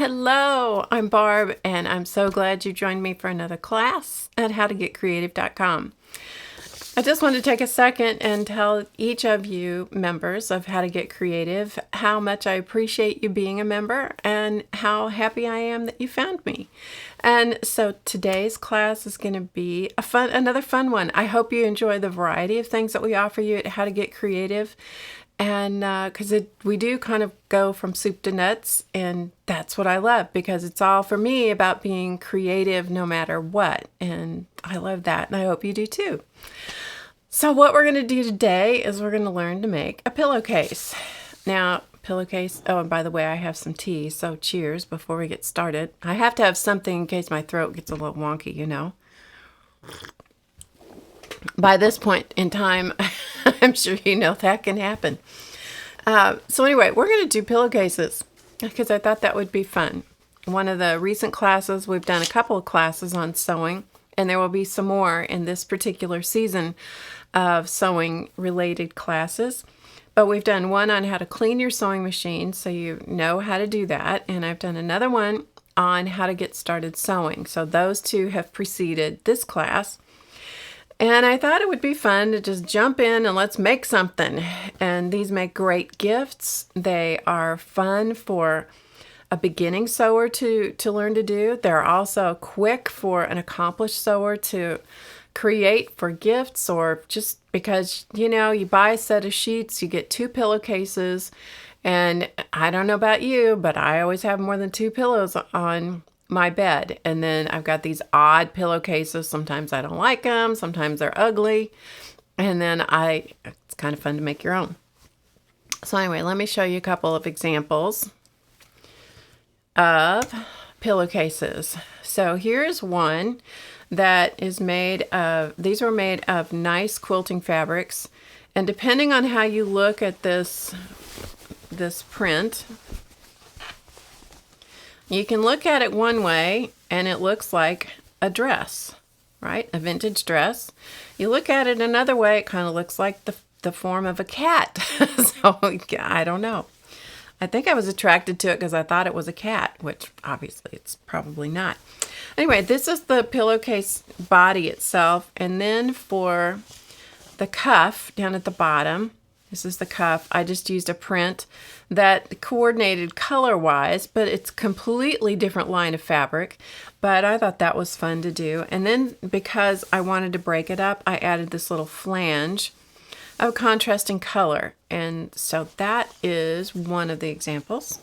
Hello, I'm Barb, and I'm so glad you joined me for another class at HowToGetCreative.com. I just wanted to take a second and tell each of you members of How to Get Creative how much I appreciate you being a member and how happy I am that you found me. And so today's class is going to be another fun one. I hope you enjoy the variety of things that we offer you at How to Get Creative. And because we do kind of go from soup to nuts, and that's what I love, because it's all for me about being creative no matter what. And I love that, and I hope you do too. So what we're going to do today is we're going to learn to make a pillowcase. Now, pillowcase, oh, and by the way, I have some tea, so cheers before we get started. I have to have something in case my throat gets a little wonky, you know. By this point in time, I'm sure you know that can happen. So anyway, we're going to do pillowcases because I thought that would be fun. One of the recent classes, we've done a couple of classes on sewing, and there will be some more in this particular season of sewing related classes. But we've done one on how to clean your sewing machine, so you know how to do that. And I've done another one on how to get started sewing. So those two have preceded this class. And I thought it would be fun to just jump in and let's make something. And these make great gifts. They are fun for a beginning sewer to learn to do. They're also quick for an accomplished sewer to create for gifts, or just because, you know, you buy a set of sheets, you get 2 pillowcases. And I don't know about you, but I always have more than 2 pillows on my bed. And then I've got these odd pillowcases. Sometimes I don't like them. Sometimes they're ugly. And then it's kind of fun to make your own. So anyway, let me show you a couple of examples of pillowcases. So here's one that is made of, these were made of nice quilting fabrics. And depending on how you look at this print, you can look at it one way and it looks like a dress, right? A vintage dress. You look at it another way, it kind of looks like the form of a cat. So I don't know. I think I was attracted to it because I thought it was a cat, which obviously it's probably not. Anyway, this is the pillowcase body itself. And then for the cuff down at the bottom, this is the cuff. I just used a print that coordinated color-wise, but it's completely different line of fabric. But I thought that was fun to do. And then because I wanted to break it up, I added this little flange of contrasting color. And so that is one of the examples.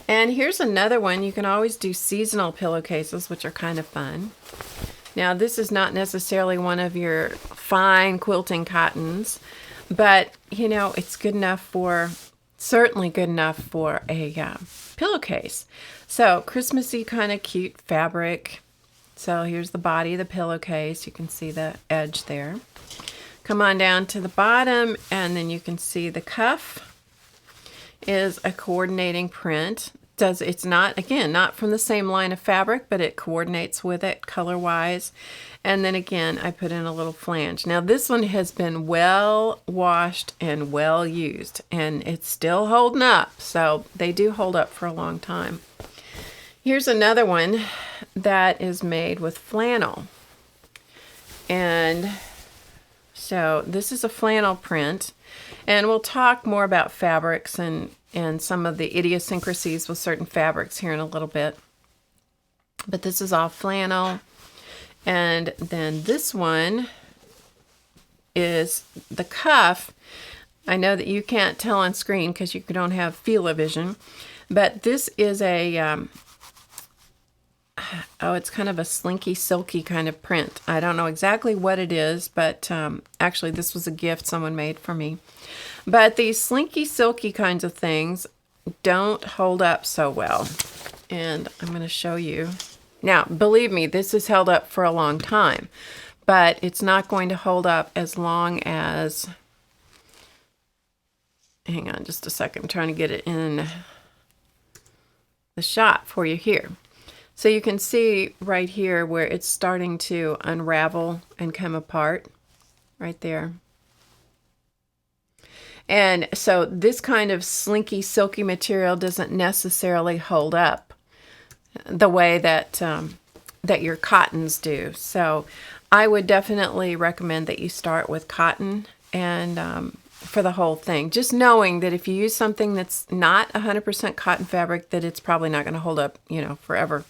And here's another one. You can always do seasonal pillowcases, which are kind of fun. Now, this is not necessarily one of your fine quilting cottons, but, you know, it's good enough for, certainly good enough for a pillowcase. So, Christmassy kind of cute fabric. So, here's the body of the pillowcase. You can see the edge there. Come on down to the bottom, and then you can see the cuff is a coordinating print. It's not, again, not from the same line of fabric, but it coordinates with it color-wise. And then again, I put in a little flange. Now this one has been well washed and well used, and it's still holding up. So they do hold up for a long time. Here's another one that is made with flannel. And so this is a flannel print, and we'll talk more about fabrics and some of the idiosyncrasies with certain fabrics here in a little bit. But this is all flannel. And then this one is the cuff. I know that you can't tell on screen because you don't have feel-o-vision, but this is a, it's kind of a slinky, silky kind of print. I don't know exactly what it is, but actually this was a gift someone made for me. But these slinky, silky kinds of things don't hold up so well. And I'm going to show you. Now, believe me, this has held up for a long time, but it's not going to hold up as long as, hang on just a second, I'm trying to get it in the shot for you here. So you can see right here where it's starting to unravel and come apart, right there. And so this kind of slinky, silky material doesn't necessarily hold up the way that that your cottons do. So I would definitely recommend that you start with cotton and for the whole thing. Just knowing that if you use something that's not 100% cotton fabric, that it's probably not going to hold up, you know, forever.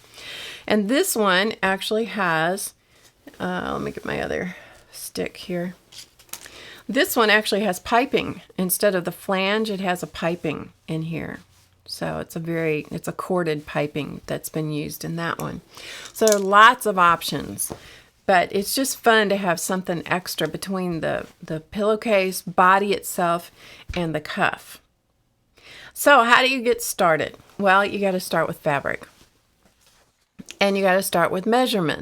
And this one actually has, let me get my other stick here. This one actually has piping. Instead of the flange, it has a piping in here. So it's a corded piping that's been used in that one. So there are lots of options, but it's just fun to have something extra between the pillowcase, body itself, and the cuff. So how do you get started? Well, you got to start with fabric. And you got to start with measurement.